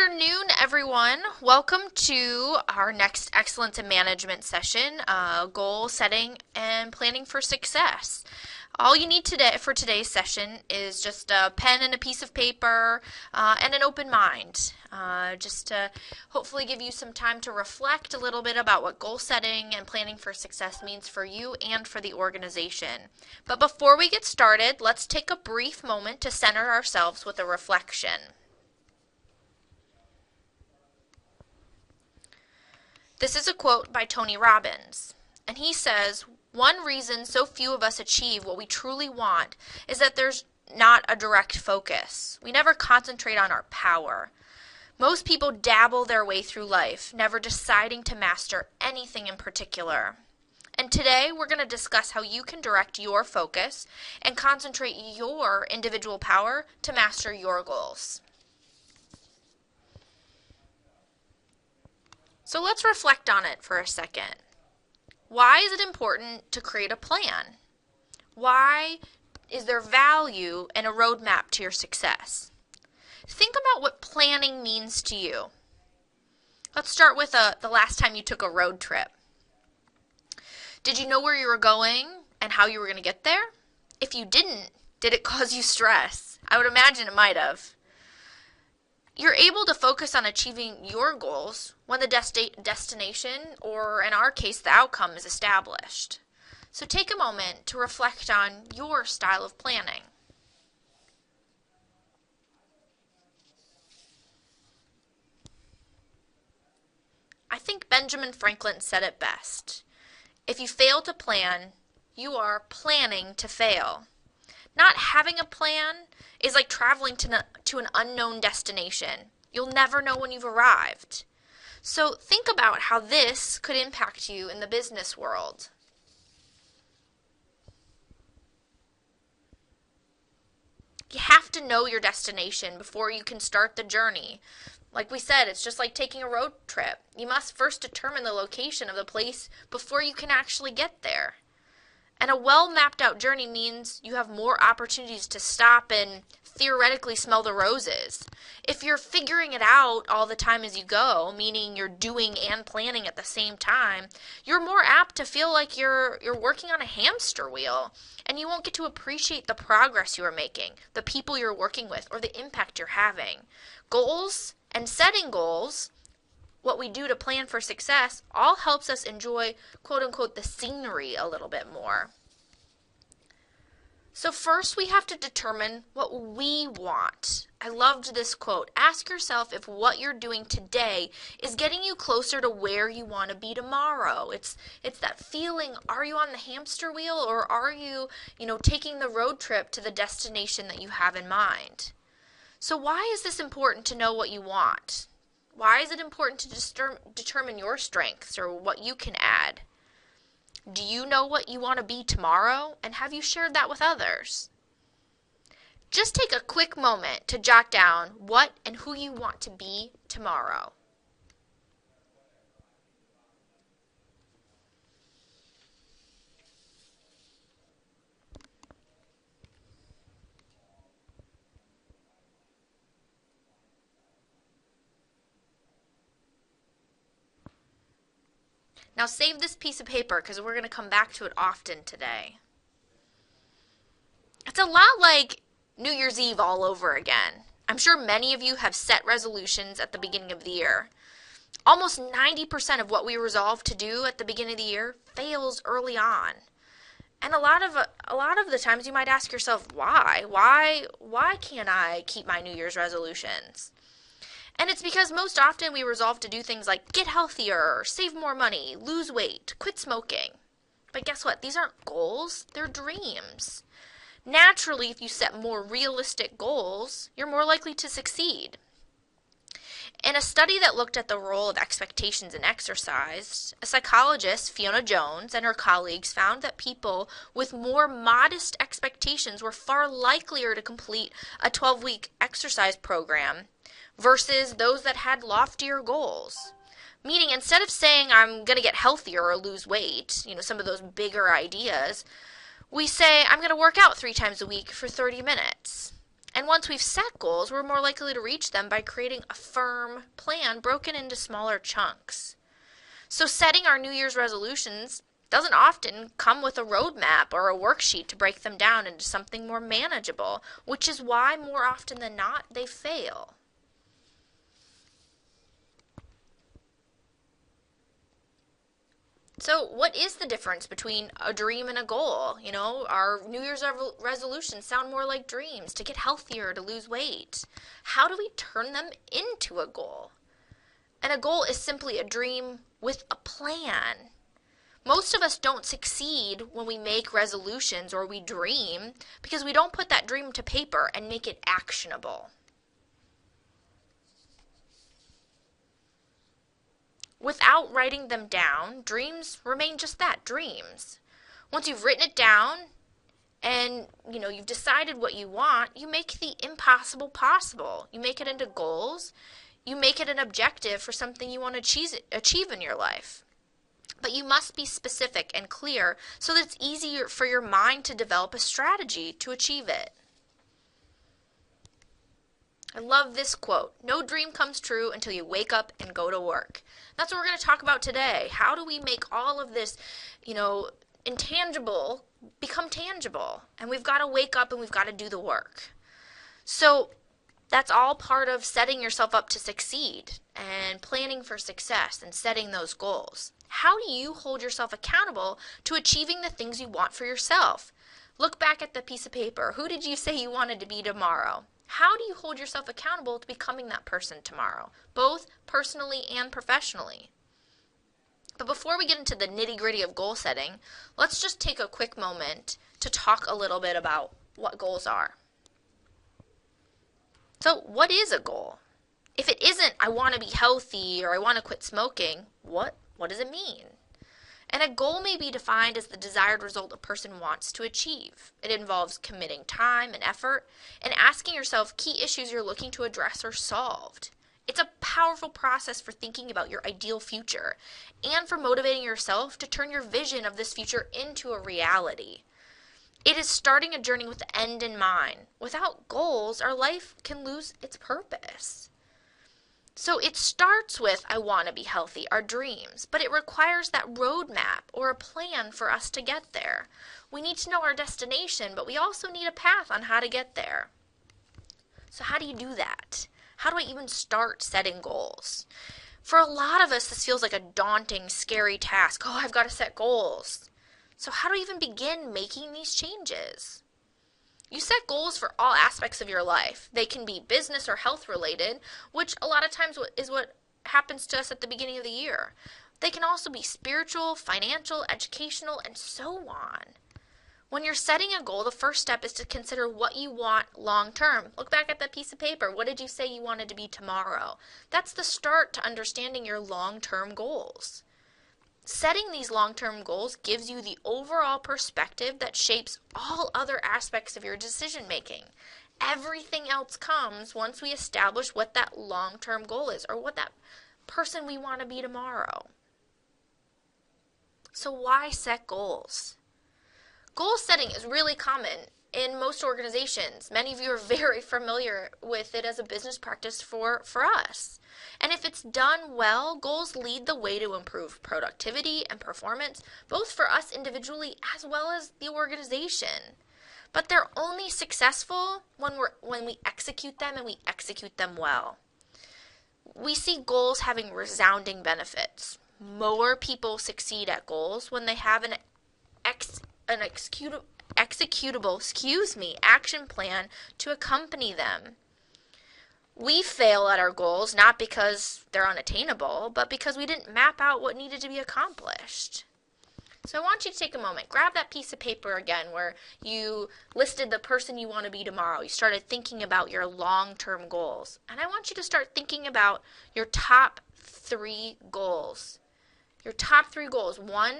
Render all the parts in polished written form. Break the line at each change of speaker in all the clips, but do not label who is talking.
afternoon, everyone. Welcome to our next Excellence in Management session, goal setting and planning for success. All you need today for today's session is just a pen and a piece of paper and an open mind. Just to hopefully give you some time to reflect a little bit about what goal setting and planning for success means for you and for the organization. But before we get started, let's take a brief moment to center ourselves with a reflection. This is a quote by Tony Robbins, and he says, "One reason so few of us achieve what we truly want is that there's not a direct focus. We never concentrate on our power. Most people dabble their way through life, never deciding to master anything in particular." And today we're going to discuss how you can direct your focus and concentrate your individual power to master your goals. So let's reflect on it for a second. Why is it important to create a plan? Why is there value in a roadmap to your success? Think about what planning means to you. Let's start with the last time you took a road trip. Did you know where you were going and how you were going to get there? If you didn't, did it cause you stress? I would imagine it might have. You're able to focus on achieving your goals when the destination, or in our case, the outcome, is established. So take a moment to reflect on your style of planning. I think Benjamin Franklin said it best. If you fail to plan, you are planning to fail. Not having a plan is like traveling to an unknown destination. You'll never know when you've arrived. So think about how this could impact you in the business world. You have to know your destination before you can start the journey. Like we said, it's just like taking a road trip. You must first determine the location of the place before you can actually get there. And a well-mapped out journey means you have more opportunities to stop and theoretically smell the roses. If you're figuring it out all the time as you go, meaning you're doing and planning at the same time, you're more apt to feel like you're working on a hamster wheel, and you won't get to appreciate the progress you are making, the people you're working with, or the impact you're having. Goals and setting goals, what we do to plan for success, all helps us enjoy, quote unquote, the scenery a little bit more. So first we have to determine what we want. I loved this quote. Ask yourself if what you're doing today is getting you closer to where you want to be tomorrow. It's that feeling, are you on the hamster wheel, or are you, taking the road trip to the destination that you have in mind? So why is this important to know what you want? Why is it important to determine your strengths or what you can add? Do you know what you want to be tomorrow, and have you shared that with others? Just take a quick moment to jot down what and who you want to be tomorrow. Now save this piece of paper because we're going to come back to it often today. It's a lot like New Year's Eve all over again. I'm sure many of you have set resolutions at the beginning of the year. Almost 90% of what we resolve to do at the beginning of the year fails early on. And a lot of the times you might ask yourself, why? Why can't I keep my New Year's resolutions? And it's because most often we resolve to do things like get healthier, save more money, lose weight, quit smoking. But guess what? These aren't goals, they're dreams. Naturally, if you set more realistic goals, you're more likely to succeed. In a study that looked at the role of expectations in exercise, a psychologist, Fiona Jones, and her colleagues found that people with more modest expectations were far likelier to complete a 12-week exercise program versus those that had loftier goals. Meaning, instead of saying, I'm going to get healthier or lose weight, some of those bigger ideas, we say, I'm going to work out 3 times a week for 30 minutes. And once we've set goals, we're more likely to reach them by creating a firm plan broken into smaller chunks. So setting our New Year's resolutions doesn't often come with a roadmap or a worksheet to break them down into something more manageable, which is why more often than not they fail. So what is the difference between a dream and a goal? Our New Year's resolutions sound more like dreams: to get healthier, to lose weight. How do we turn them into a goal? And a goal is simply a dream with a plan. Most of us don't succeed when we make resolutions or we dream because we don't put that dream to paper and make it actionable. Without writing them down, dreams remain just that, dreams. Once you've written it down and you've decided what you want, you make the impossible possible. You make it into goals. You make it an objective for something you want to achieve in your life. But you must be specific and clear so that it's easier for your mind to develop a strategy to achieve it. I love this quote: "No dream comes true until you wake up and go to work." That's what we're going to talk about today. How do we make all of this, intangible become tangible? And we've got to wake up and we've got to do the work. So that's all part of setting yourself up to succeed and planning for success and setting those goals. How do you hold yourself accountable to achieving the things you want for yourself? Look back at the piece of paper. Who did you say you wanted to be tomorrow? How do you hold yourself accountable to becoming that person tomorrow, both personally and professionally? But before we get into the nitty-gritty of goal setting, let's just take a quick moment to talk a little bit about what goals are. So what is a goal? If it isn't, I want to be healthy or I want to quit smoking, what does it mean? And a goal may be defined as the desired result a person wants to achieve. It involves committing time and effort and asking yourself key issues you're looking to address or solved. It's a powerful process for thinking about your ideal future and for motivating yourself to turn your vision of this future into a reality. It is starting a journey with the end in mind. Without goals, our life can lose its purpose. So it starts with, I want to be healthy, our dreams, but it requires that roadmap or a plan for us to get there. We need to know our destination, but we also need a path on how to get there. So how do you do that? How do I even start setting goals? For a lot of us, this feels like a daunting, scary task. Oh, I've got to set goals. So how do I even begin making these changes? You set goals for all aspects of your life. They can be business or health related, which a lot of times is what happens to us at the beginning of the year. They can also be spiritual, financial, educational, and so on. When you're setting a goal, the first step is to consider what you want long term. Look back at that piece of paper. What did you say you wanted to be tomorrow? That's the start to understanding your long-term goals. Setting these long-term goals gives you the overall perspective that shapes all other aspects of your decision making. Everything else comes once we establish what that long-term goal is or what that person we want to be tomorrow. So why set goals? Goal setting is really common in most organizations. Many of you are very familiar with it as a business practice for us. And if it's done well, goals lead the way to improve productivity and performance, both for us individually as well as the organization. But they're only successful when we execute them and we execute them well. We see goals having resounding benefits. More people succeed at goals when they have an executable action plan to accompany them. We fail at our goals not because they're unattainable, but because we didn't map out what needed to be accomplished. So I want you to take a moment, grab that piece of paper again where you listed the person you want to be tomorrow. You started thinking about your long-term goals. And I want you to start thinking about your top 3 goals. Your top 3 goals. 1,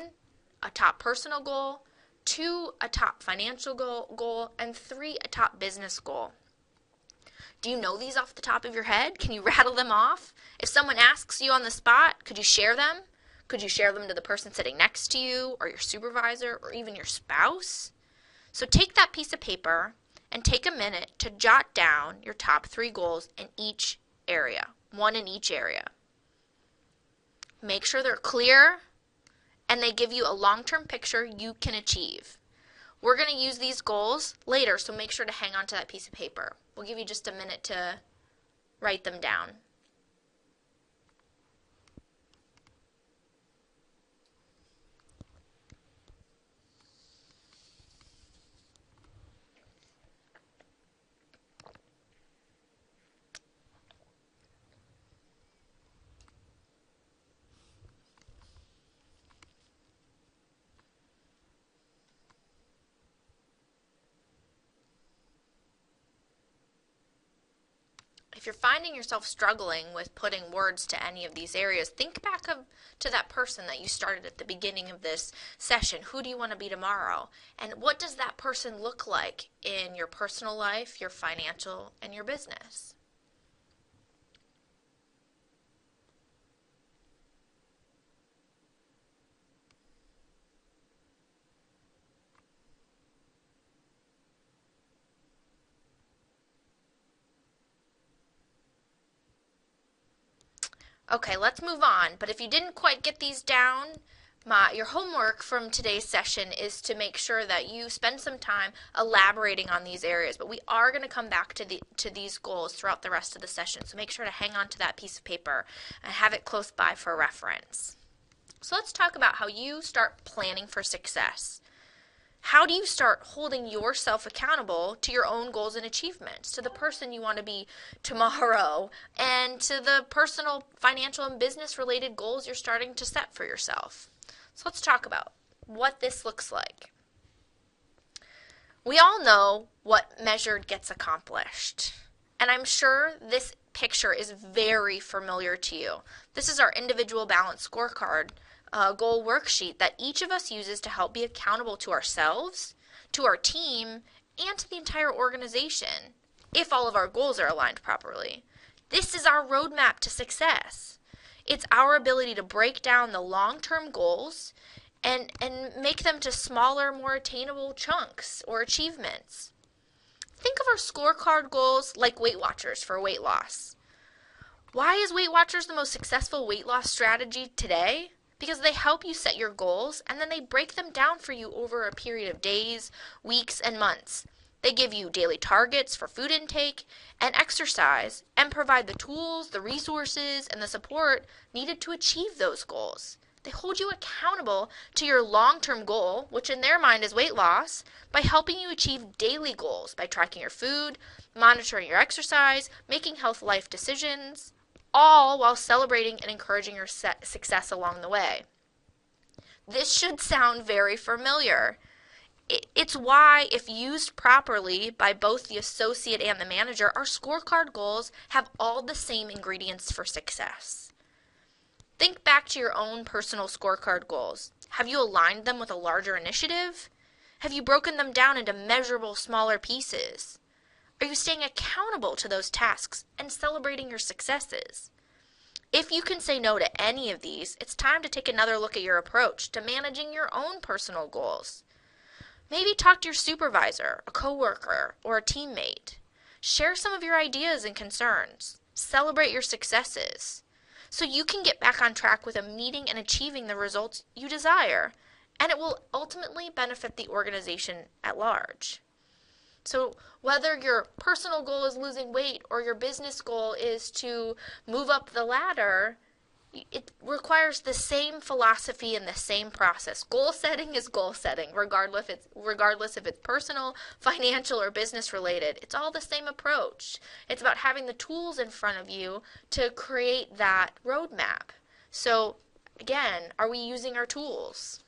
a top personal goal. 2, a top financial goal. And 3, a top business goal. Do you know these off the top of your head? Can you rattle them off? If someone asks you on the spot, could you share them? Could you share them to the person sitting next to you or your supervisor or even your spouse? So take that piece of paper and take a minute to jot down your top 3 goals in each area, one in each area. Make sure they're clear and they give you a long-term picture you can achieve. We're going to use these goals later, so make sure to hang on to that piece of paper. We'll give you just a minute to write them down. If you're finding yourself struggling with putting words to any of these areas, think back to that person that you started at the beginning of this session. Who do you want to be tomorrow? And what does that person look like in your personal life, your financial, and your business? Okay, let's move on. But if you didn't quite get these down, your homework from today's session is to make sure that you spend some time elaborating on these areas. But we are going to come back to these goals throughout the rest of the session. So make sure to hang on to that piece of paper and have it close by for reference. So let's talk about how you start planning for success. How do you start holding yourself accountable to your own goals and achievements, to the person you want to be tomorrow, and to the personal, financial, and business-related goals you're starting to set for yourself? So let's talk about what this looks like. We all know what measured gets accomplished, and I'm sure this picture is very familiar to you. This is our individual balance scorecard goal worksheet that each of us uses to help be accountable to ourselves, to our team, and to the entire organization, if all of our goals are aligned properly. This is our roadmap to success. It's our ability to break down the long-term goals and make them to smaller, more attainable chunks or achievements. Think of our scorecard goals like Weight Watchers for weight loss. Why is Weight Watchers the most successful weight loss strategy today? Because they help you set your goals and then they break them down for you over a period of days, weeks, and months. They give you daily targets for food intake and exercise and provide the tools, the resources, and the support needed to achieve those goals. They hold you accountable to your long-term goal, which in their mind is weight loss, by helping you achieve daily goals by tracking your food, monitoring your exercise, making health life decisions, all while celebrating and encouraging your success along the way. This should sound very familiar. It's why, if used properly by both the associate and the manager, our scorecard goals have all the same ingredients for success. Think back to your own personal scorecard goals. Have you aligned them with a larger initiative? Have you broken them down into measurable, smaller pieces? Are you staying accountable to those tasks and celebrating your successes? If you can say no to any of these, it's time to take another look at your approach to managing your own personal goals. Maybe talk to your supervisor, a coworker, or a teammate. Share some of your ideas and concerns. Celebrate your successes so you can get back on track with meeting and achieving the results you desire, and it will ultimately benefit the organization at large. So whether your personal goal is losing weight or your business goal is to move up the ladder, it requires the same philosophy and the same process. Goal setting is goal setting, regardless if it's personal, financial, or business related. It's all the same approach. It's about having the tools in front of you to create that roadmap. So again, are we using our tools?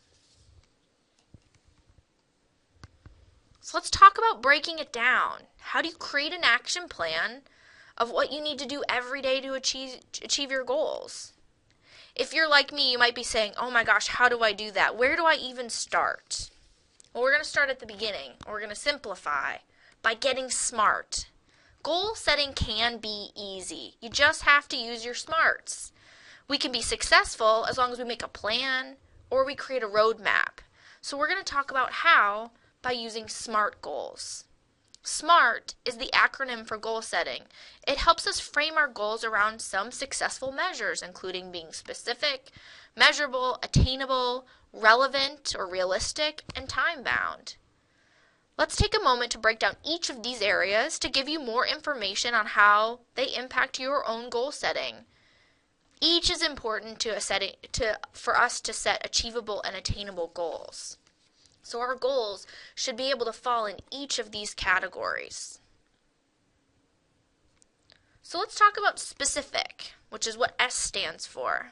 So let's talk about breaking it down. How do you create an action plan of what you need to do every day to achieve your goals? If you're like me, you might be saying, oh my gosh, how do I do that? Where do I even start? Well, we're going to start at the beginning. We're going to simplify by getting smart. Goal setting can be easy. You just have to use your smarts. We can be successful as long as we make a plan or we create a roadmap. So we're going to talk about how by using SMART goals. SMART is the acronym for goal setting. It helps us frame our goals around some successful measures, including being specific, measurable, attainable, relevant or realistic, and time-bound. Let's take a moment to break down each of these areas to give you more information on how they impact your own goal setting. Each is important for us to set achievable and attainable goals. So our goals should be able to fall in each of these categories. So let's talk about specific, which is what S stands for.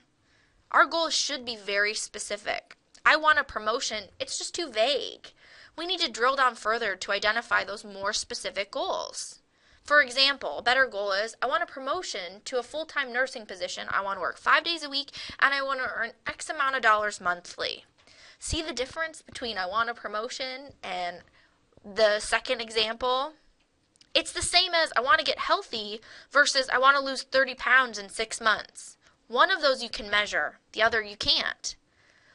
Our goals should be very specific. I want a promotion, it's just too vague. We need to drill down further to identify those more specific goals. For example, a better goal is, I want a promotion to a full-time nursing position. I want to work 5 days a week, and I want to earn X amount of dollars monthly. See the difference between I want a promotion and the second example? It's the same as I want to get healthy versus I want to lose 30 pounds in 6 months. One of those you can measure, the other you can't.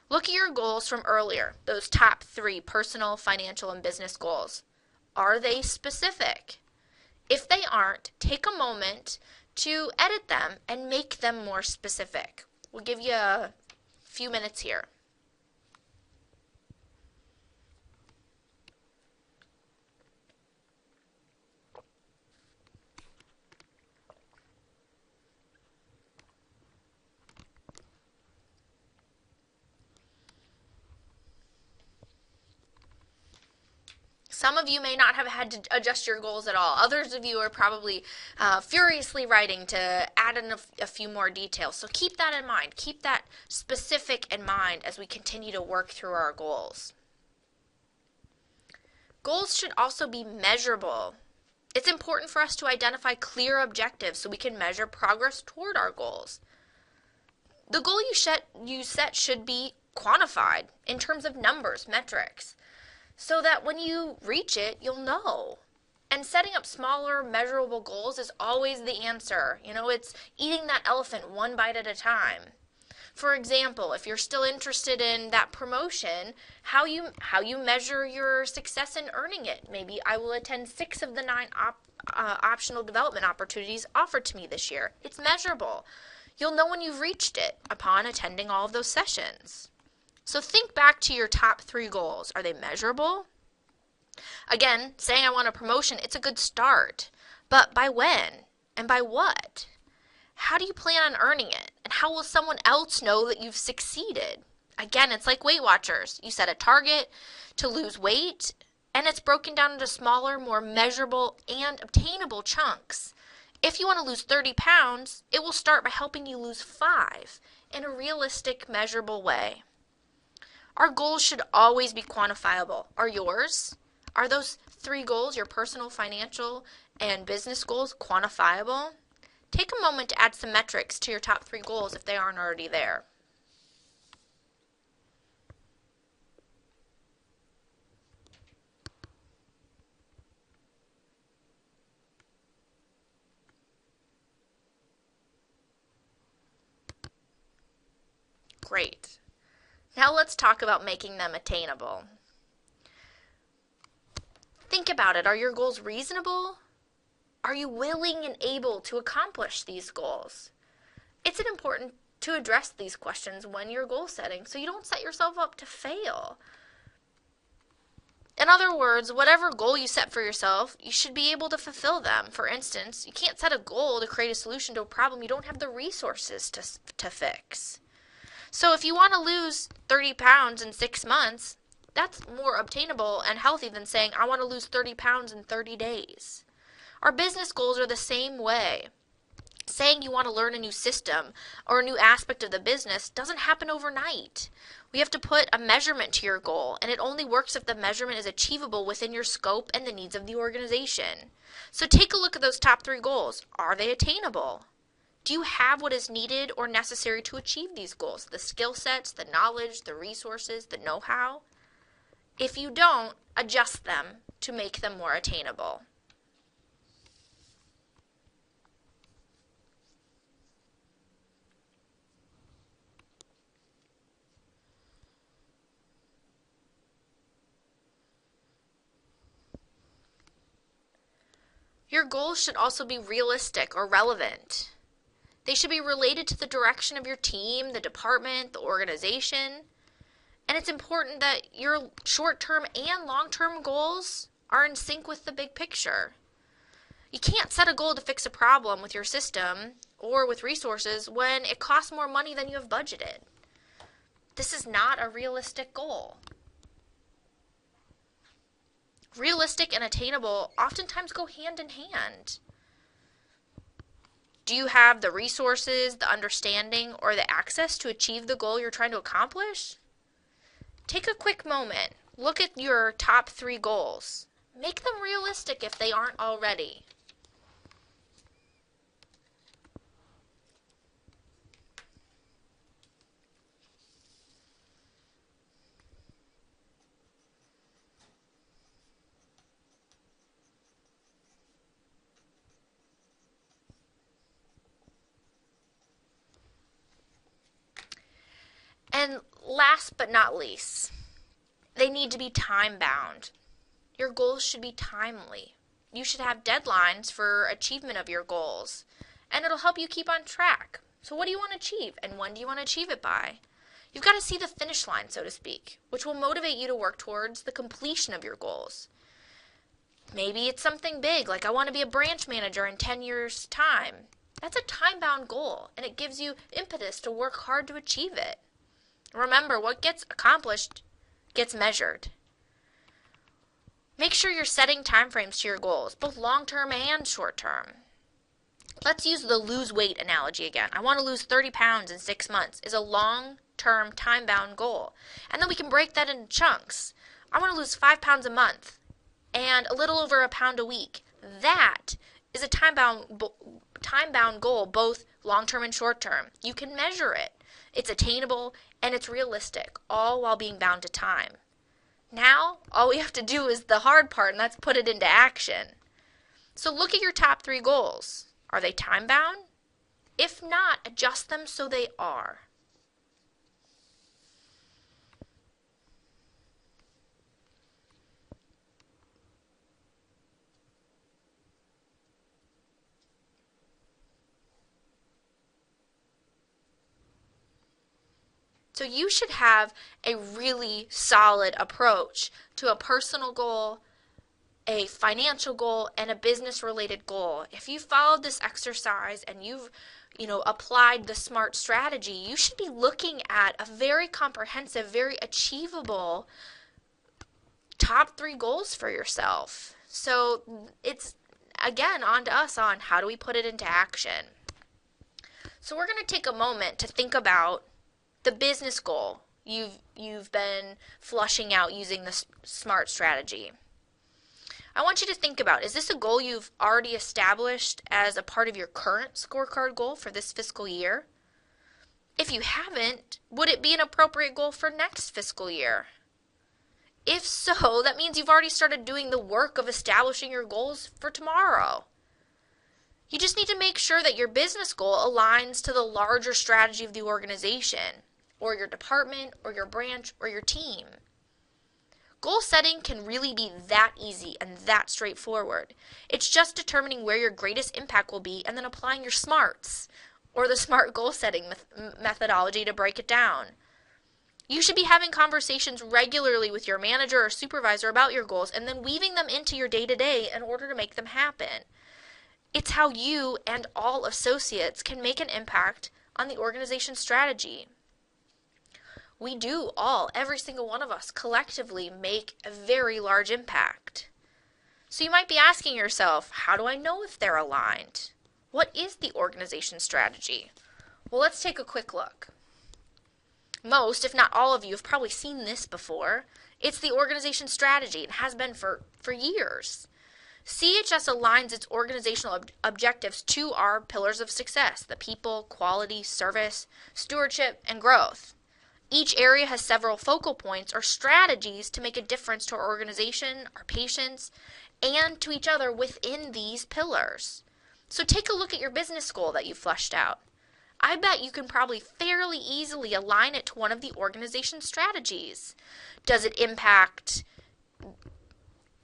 Look at your goals from earlier, those top 3 personal, financial, and business goals. Are they specific? If they aren't, take a moment to edit them and make them more specific. We'll give you a few minutes here. Some of you may not have had to adjust your goals at all. Others of you are probably furiously writing to add in a few more details. So keep that in mind. Keep that specific in mind as we continue to work through our goals. Goals should also be measurable. It's important for us to identify clear objectives so we can measure progress toward our goals. The goal you set should be quantified in terms of numbers, metrics, so that when you reach it, you'll know. And setting up smaller, measurable goals is always the answer. It's eating that elephant one bite at a time. For example, if you're still interested in that promotion, how you measure your success in earning it. Maybe I will attend 6 of the 9 optional development opportunities offered to me this year. It's measurable. You'll know when you've reached it upon attending all of those sessions. So think back to your top 3 goals. Are they measurable? Again, saying I want a promotion, it's a good start. But by when? And by what? How do you plan on earning it? And how will someone else know that you've succeeded? Again, it's like Weight Watchers. You set a target to lose weight, and it's broken down into smaller, more measurable, and obtainable chunks. If you want to lose 30 pounds, it will start by helping you lose 5 in a realistic, measurable way. Our goals should always be quantifiable. Are yours? Are those 3 goals, your personal, financial, and business goals, quantifiable? Take a moment to add some metrics to your top 3 goals if they aren't already there. Great. Now let's talk about making them attainable. Think about it. Are your goals reasonable? Are you willing and able to accomplish these goals? It's important to address these questions when you're goal setting so you don't set yourself up to fail. In other words, whatever goal you set for yourself, you should be able to fulfill them. For instance, you can't set a goal to create a solution to a problem you don't have the resources to fix. So if you want to lose 30 pounds in 6 months, that's more obtainable and healthy than saying, I want to lose 30 pounds in 30 days. Our business goals are the same way. Saying you want to learn a new system or a new aspect of the business doesn't happen overnight. We have to put a measurement to your goal, and it only works if the measurement is achievable within your scope and the needs of the organization. So take a look at those top 3 goals. Are they attainable? Do you have what is needed or necessary to achieve these goals? The skill sets, the knowledge, the resources, the know-how? If you don't, adjust them to make them more attainable. Your goals should also be realistic or relevant. They should be related to the direction of your team, the department, the organization. And it's important that your short-term and long-term goals are in sync with the big picture. You can't set a goal to fix a problem with your system or with resources when it costs more money than you have budgeted. This is not a realistic goal. Realistic and attainable oftentimes go hand in hand. Do you have the resources, the understanding, or the access to achieve the goal you're trying to accomplish? Take a quick moment. Look at your top 3 goals. Make them realistic if they aren't already. And last but not least, they need to be time-bound. Your goals should be timely. You should have deadlines for achievement of your goals, and it'll help you keep on track. So what do you want to achieve, and when do you want to achieve it by? You've got to see the finish line, so to speak, which will motivate you to work towards the completion of your goals. Maybe it's something big, like I want to be a branch manager in 10 years' time. That's a time-bound goal, and it gives you impetus to work hard to achieve it. Remember, what gets accomplished gets measured. Make sure you're setting timeframes to your goals, both long-term and short-term. Let's use the lose weight analogy again. I want to lose 30 pounds in 6 months is a long-term, time-bound goal. And then we can break that into chunks. I want to lose 5 pounds a month and a little over a pound a week. That is a time-bound goal, both long-term and short-term. You can measure it. It's attainable and it's realistic, all while being bound to time. Now, all we have to do is the hard part, and that's put it into action. So look at your top 3 goals. Are they time-bound? If not, adjust them so they are. So you should have a really solid approach to a personal goal, a financial goal, and a business-related goal. If you followed this exercise and you've applied the SMART strategy, you should be looking at a very comprehensive, very achievable top 3 goals for yourself. So it's, again, on to us on how do we put it into action. So we're going to take a moment to think about the business goal you've been flushing out using the SMART strategy. I want you to think about, is this a goal you've already established as a part of your current scorecard goal for this fiscal year? If you haven't, would it be an appropriate goal for next fiscal year? If so, that means you've already started doing the work of establishing your goals for tomorrow. You just need to make sure that your business goal aligns to the larger strategy of the organization, or your department, or your branch, or your team. Goal setting can really be that easy and that straightforward. It's just determining where your greatest impact will be and then applying your SMARTs, or the SMART goal setting methodology to break it down. You should be having conversations regularly with your manager or supervisor about your goals and then weaving them into your day-to-day in order to make them happen. It's how you and all associates can make an impact on the organization's strategy. We do every single one of us, collectively make a very large impact. So you might be asking yourself, how do I know if they're aligned? What is the organization strategy? Well, let's take a quick look. Most, if not all of you, have probably seen this before. It's the organization strategy. It has been for years. CHS aligns its organizational objectives to our pillars of success: the people, quality, service, stewardship, and growth. Each area has several focal points or strategies to make a difference to our organization, our patients, and to each other within these pillars. So take a look at your business goal that you fleshed out. I bet you can probably fairly easily align it to one of the organization strategies. Does it impact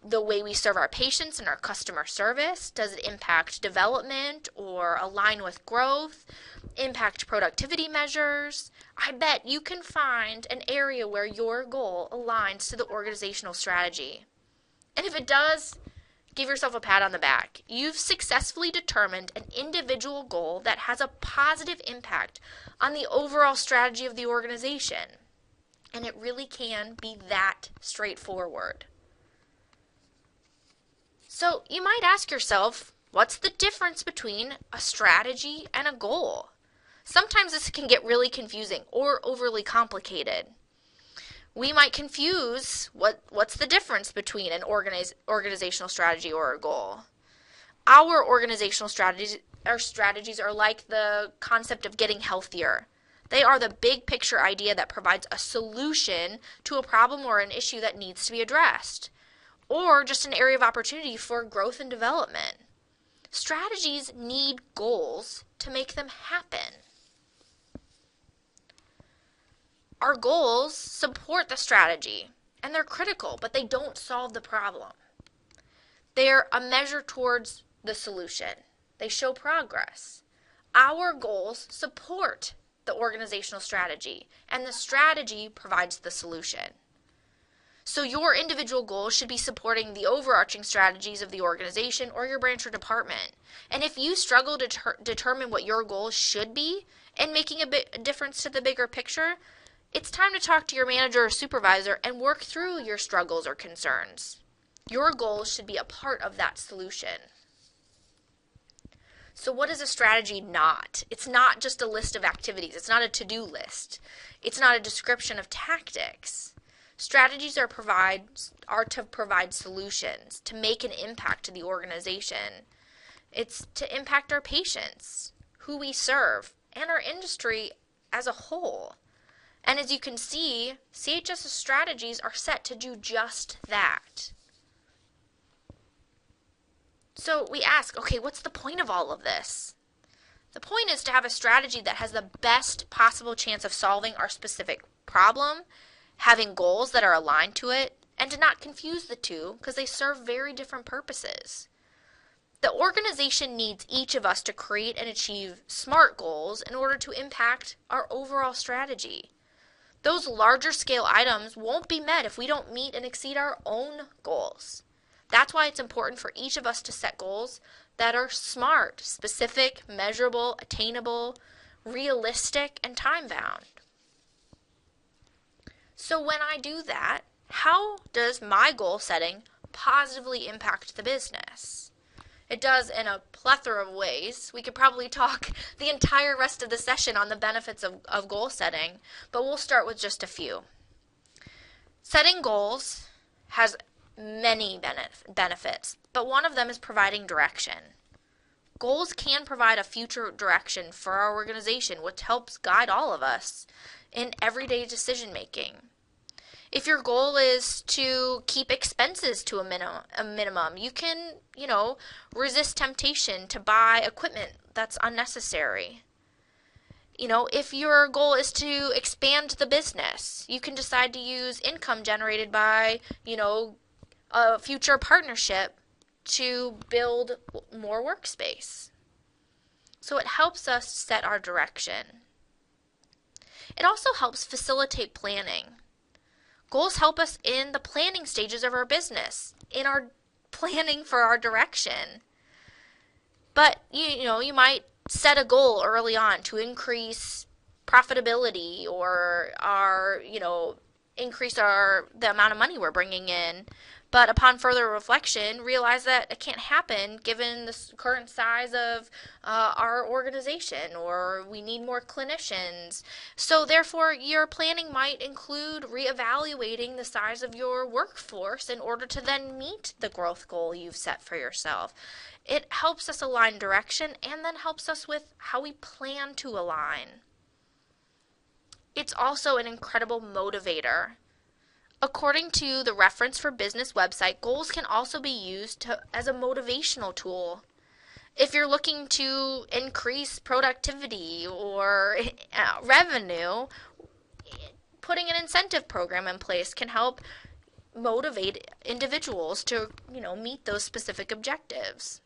the way we serve our patients and our customer service? Does it impact development or align with growth? Impact productivity measures? I bet you can find an area where your goal aligns to the organizational strategy. And if it does, give yourself a pat on the back. You've successfully determined an individual goal that has a positive impact on the overall strategy of the organization. And it really can be that straightforward. So you might ask yourself, what's the difference between a strategy and a goal? Sometimes this can get really confusing or overly complicated. We might confuse what's the difference between an organizational strategy or a goal. Our organizational strategies are like the concept of getting healthier. They are the big picture idea that provides a solution to a problem or an issue that needs to be addressed, or just an area of opportunity for growth and development. Strategies need goals to make them happen. Our goals support the strategy, and they're critical, but they don't solve the problem. They're a measure towards the solution. They show progress. Our goals support the organizational strategy, and the strategy provides the solution. So your individual goals should be supporting the overarching strategies of the organization or your branch or department. And if you struggle to determine what your goals should be and making a difference to the bigger picture, it's time to talk to your manager or supervisor and work through your struggles or concerns. Your goals should be a part of that solution. So what is a strategy not? It's not just a list of activities. It's not a to-do list. It's not a description of tactics. Strategies are to provide solutions, to make an impact to the organization. It's to impact our patients, who we serve, and our industry as a whole. And as you can see, CHS's strategies are set to do just that. So we ask, okay, what's the point of all of this? The point is to have a strategy that has the best possible chance of solving our specific problem, having goals that are aligned to it, and to not confuse the two because they serve very different purposes. The organization needs each of us to create and achieve SMART goals in order to impact our overall strategy. Those larger scale items won't be met if we don't meet and exceed our own goals. That's why it's important for each of us to set goals that are SMART, specific, measurable, attainable, realistic, and time-bound. So when I do that, how does my goal setting positively impact the business? It does in a plethora of ways. We could probably talk the entire rest of the session on the benefits of goal setting, but we'll start with just a few. Setting goals has many benefits, but one of them is providing direction. Goals can provide a future direction for our organization, which helps guide all of us in everyday decision making. If your goal is to keep expenses to a minimum, you can, resist temptation to buy equipment that's unnecessary. If your goal is to expand the business, you can decide to use income generated by, a future partnership to build more workspace. So it helps us set our direction. It also helps facilitate planning. Goals help us in the planning stages of our business, in our planning for our direction. But, you might set a goal early on to increase profitability or increase the amount of money we're bringing in. But upon further reflection, realize that it can't happen given the current size of our organization, or we need more clinicians. So therefore, your planning might include reevaluating the size of your workforce in order to then meet the growth goal you've set for yourself. It helps us align direction and then helps us with how we plan to align. It's also an incredible motivator. According to the Reference for Business website, goals can also be used as a motivational tool. If you're looking to increase productivity or revenue, putting an incentive program in place can help motivate individuals to, meet those specific objectives.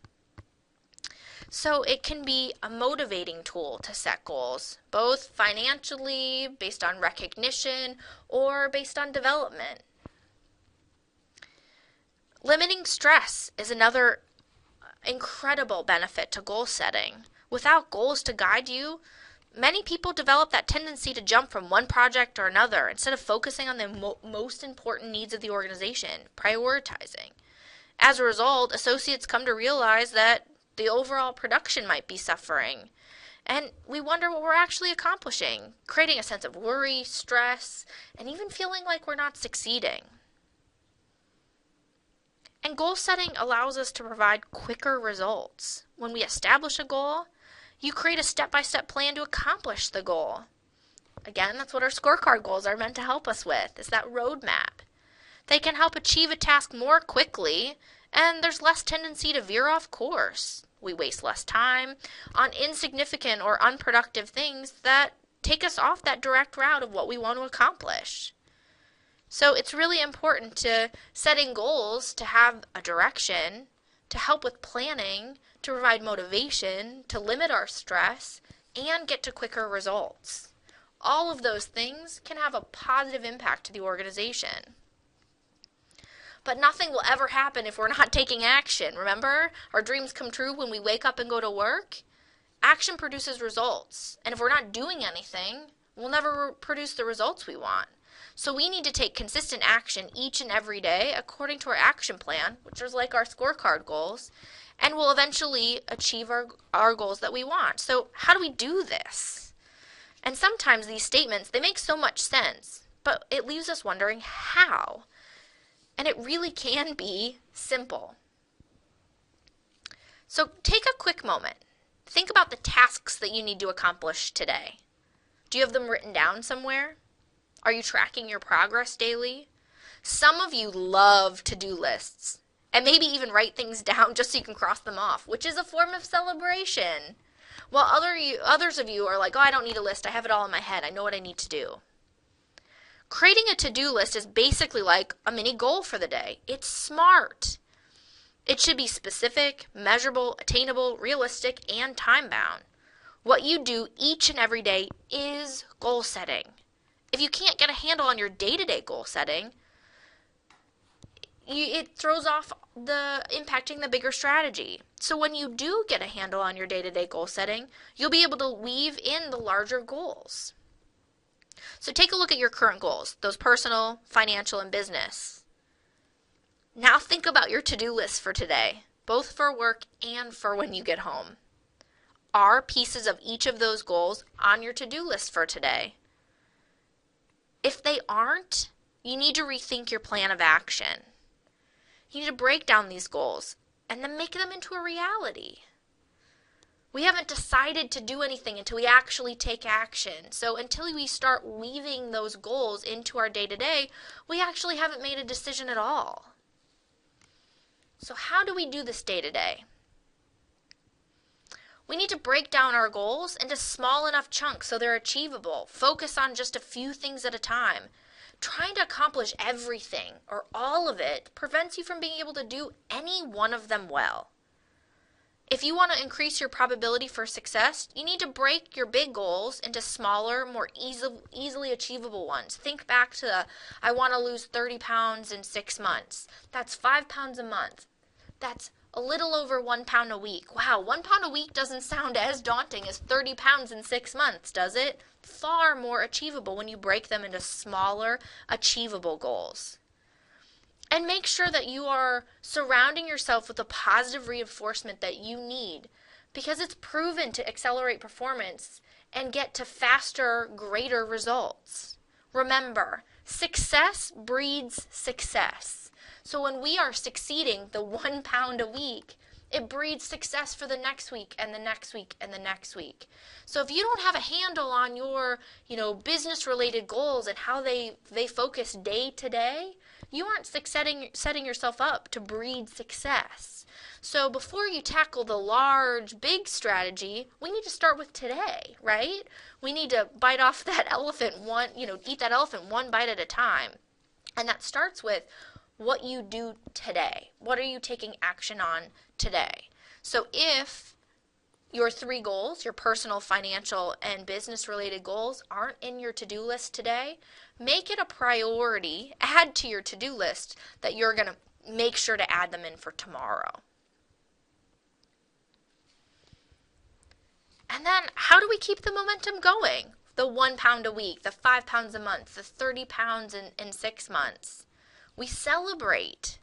So it can be a motivating tool to set goals, both financially, based on recognition, or based on development. Limiting stress is another incredible benefit to goal setting. Without goals to guide you, many people develop that tendency to jump from one project or another instead of focusing on the most important needs of the organization, prioritizing. As a result, associates come to realize that the overall production might be suffering, and we wonder what we're actually accomplishing, creating a sense of worry, stress, and even feeling like we're not succeeding. And goal setting allows us to provide quicker results. When we establish a goal, you create a step-by-step plan to accomplish the goal. Again, that's what our scorecard goals are meant to help us with, is that roadmap. They can help achieve a task more quickly, and there's less tendency to veer off course. We waste less time on insignificant or unproductive things that take us off that direct route of what we want to accomplish. So it's really important to setting goals to have a direction, to help with planning, to provide motivation, to limit our stress, and get to quicker results. All of those things can have a positive impact to the organization. But nothing will ever happen if we're not taking action. Remember, our dreams come true when we wake up and go to work. Action produces results. And if we're not doing anything, we'll never produce the results we want. So we need to take consistent action each and every day according to our action plan, which is like our scorecard goals, and we'll eventually achieve our goals that we want. So how do we do this? And sometimes these statements, they make so much sense, but it leaves us wondering how. And it really can be simple. So take a quick moment. Think about the tasks that you need to accomplish today. Do you have them written down somewhere? Are you tracking your progress daily? Some of you love to-do lists and maybe even write things down just so you can cross them off, which is a form of celebration. While others of you are like, oh, I don't need a list. I have it all in my head. I know what I need to do. Creating a to-do list is basically like a mini goal for the day. It's smart. It should be specific, measurable, attainable, realistic, and time-bound. What you do each and every day is goal setting. If you can't get a handle on your day-to-day goal setting, it throws off impacting the bigger strategy. So when you do get a handle on your day-to-day goal setting, you'll be able to weave in the larger goals. So take a look at your current goals, those personal, financial, and business. Now think about your to-do list for today, both for work and for when you get home. Are pieces of each of those goals on your to-do list for today? If they aren't, you need to rethink your plan of action. You need to break down these goals and then make them into a reality. We haven't decided to do anything until we actually take action. So until we start weaving those goals into our day-to-day, we actually haven't made a decision at all. So how do we do this day-to-day? We need to break down our goals into small enough chunks so they're achievable. Focus on just a few things at a time. Trying to accomplish everything or all of it prevents you from being able to do any one of them well. If you want to increase your probability for success, you need to break your big goals into smaller, more easily achievable ones. Think back to I want to lose 30 pounds in 6 months. That's 5 pounds a month. That's a little over 1 pound a week. Wow, 1 pound a week doesn't sound as daunting as 30 pounds in 6 months, does it? Far more achievable when you break them into smaller, achievable goals. And make sure that you are surrounding yourself with the positive reinforcement that you need, because it's proven to accelerate performance and get to faster, greater results. Remember, success breeds success. So when we are succeeding the 1 pound a week, it breeds success for the next week and the next week and the next week. So if you don't have a handle on your, business-related goals and how they focus day to day, you aren't setting yourself up to breed success. So before you tackle the large, big strategy, we need to start with today, right? We need to bite off that elephant eat that elephant one bite at a time. And that starts with, what you do today. What are you taking action on today? So if your 3 goals, your personal, financial, and business related goals, aren't in your to-do list today, make it a priority, add to your to-do list that you're going to make sure to add them in for tomorrow. And then how do we keep the momentum going? The 1 pound a week, the 5 pounds a month, the 30 pounds in 6 months. We celebrate.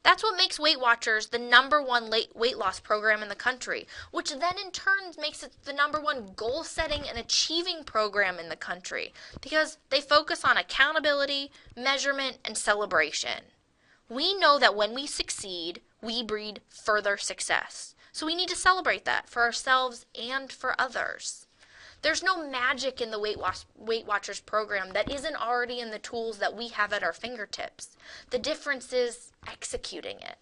That's what makes Weight Watchers the #1 weight loss program in the country, which then in turn makes it the #1 goal setting and achieving program in the country, because they focus on accountability, measurement, and celebration. We know that when we succeed, we breed further success. So we need to celebrate that for ourselves and for others. There's no magic in the Weight Watchers program that isn't already in the tools that we have at our fingertips. The difference is executing it.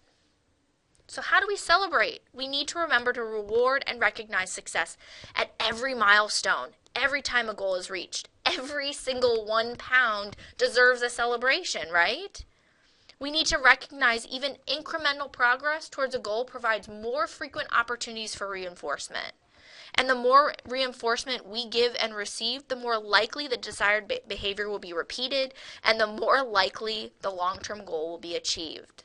So how do we celebrate? We need to remember to reward and recognize success at every milestone, every time a goal is reached. Every single 1 pound deserves a celebration, right? We need to recognize even incremental progress towards a goal provides more frequent opportunities for reinforcement. And the more reinforcement we give and receive, the more likely the desired behavior will be repeated, and the more likely the long-term goal will be achieved.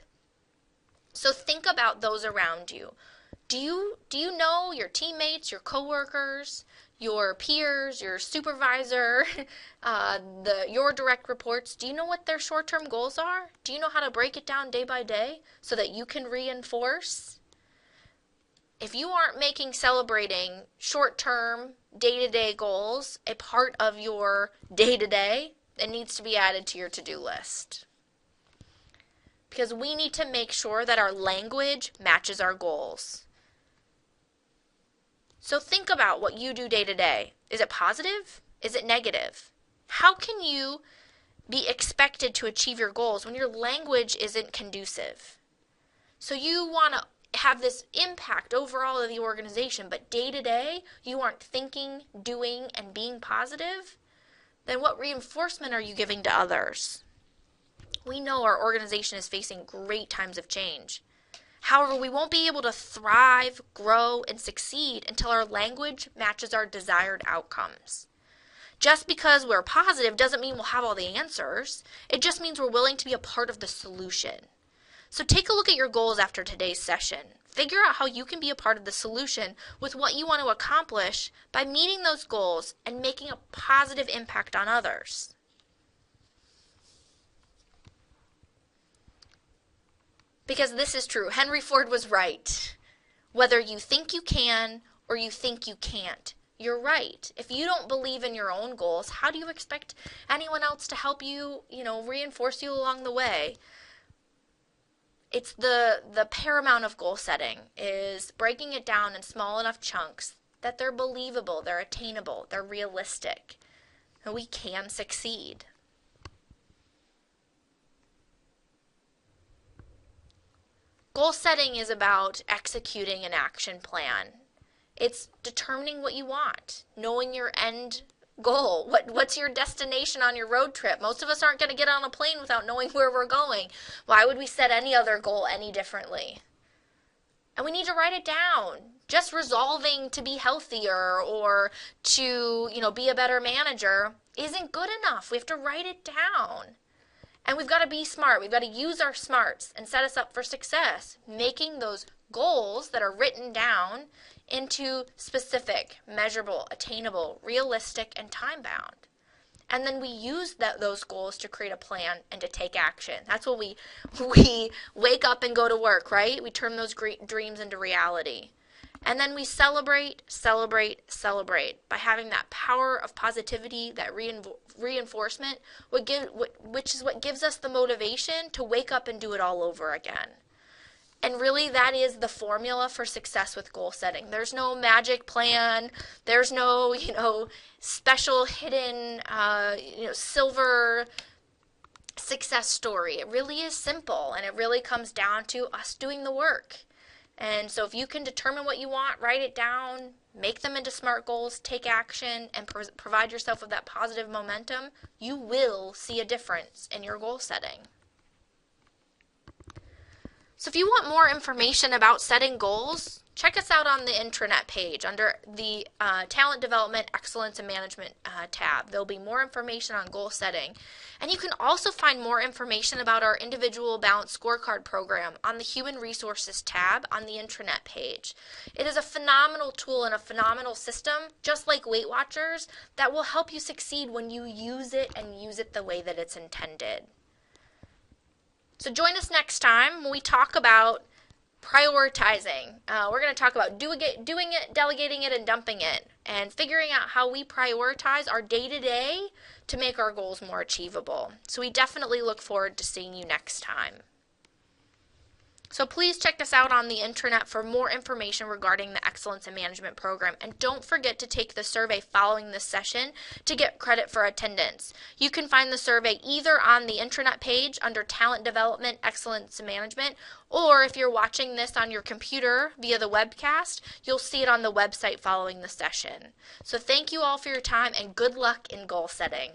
So think about those around you. Do you know your teammates, your coworkers, your peers, your supervisor, your direct reports? Do you know what their short-term goals are? Do you know how to break it down day by day so that you can reinforce? If you aren't making celebrating short-term, day-to-day goals a part of your day-to-day, it needs to be added to your to-do list. Because we need to make sure that our language matches our goals. So think about what you do day-to-day. Is it positive? Is it negative? How can you be expected to achieve your goals when your language isn't conducive? So you want to have this impact overall of the organization, but day to day you aren't thinking, doing, and being positive, then what reinforcement are you giving to others? We know our organization is facing great times of change. However, we won't be able to thrive, grow, and succeed until our language matches our desired outcomes. Just because we're positive doesn't mean we'll have all the answers. It just means we're willing to be a part of the solution. So take a look at your goals after today's session. Figure out how you can be a part of the solution with what you want to accomplish by meeting those goals and making a positive impact on others. Because this is true. Henry Ford was right. Whether you think you can or you think you can't, you're right. If you don't believe in your own goals, how do you expect anyone else to help you, reinforce you along the way? It's the paramount of goal setting is breaking it down in small enough chunks that they're believable, they're attainable, they're realistic, and we can succeed. Goal setting is about executing an action plan. It's determining what you want, knowing your end goal. What's your destination on your road trip? Most of us aren't going to get on a plane without knowing where we're going. Why would we set any other goal any differently? And we need to write it down. Just resolving to be healthier or to, be a better manager isn't good enough. We have to write it down. And we've got to be smart. We've got to use our smarts and set us up for success, making those goals that are written down into specific, measurable, attainable, realistic, and time-bound. And then we use those goals to create a plan and to take action. That's when we wake up and go to work, right? We turn those great dreams into reality. And then we celebrate by having that power of positivity, that reinforcement, which is what gives us the motivation to wake up and do it all over again. And really, that is the formula for success with goal setting. There's no magic plan. There's no, special hidden, silver success story. It really is simple, and it really comes down to us doing the work. And so if you can determine what you want, write it down, make them into SMART goals, take action, and provide yourself with that positive momentum, you will see a difference in your goal setting. So if you want more information about setting goals, check us out on the intranet page under the Talent Development, Excellence, and Management tab. There'll be more information on goal setting. And you can also find more information about our Individual Balanced Scorecard program on the Human Resources tab on the intranet page. It is a phenomenal tool and a phenomenal system, just like Weight Watchers, that will help you succeed when you use it and use it the way that it's intended. So join us next time when we talk about prioritizing. We're going to talk about doing it, delegating it, and dumping it, and figuring out how we prioritize our day-to-day to make our goals more achievable. So we definitely look forward to seeing you next time. So please check us out on the intranet for more information regarding the Excellence in Management program. And don't forget to take the survey following this session to get credit for attendance. You can find the survey either on the intranet page under Talent Development, Excellence in Management, or if you're watching this on your computer via the webcast, you'll see it on the website following the session. So thank you all for your time and good luck in goal setting.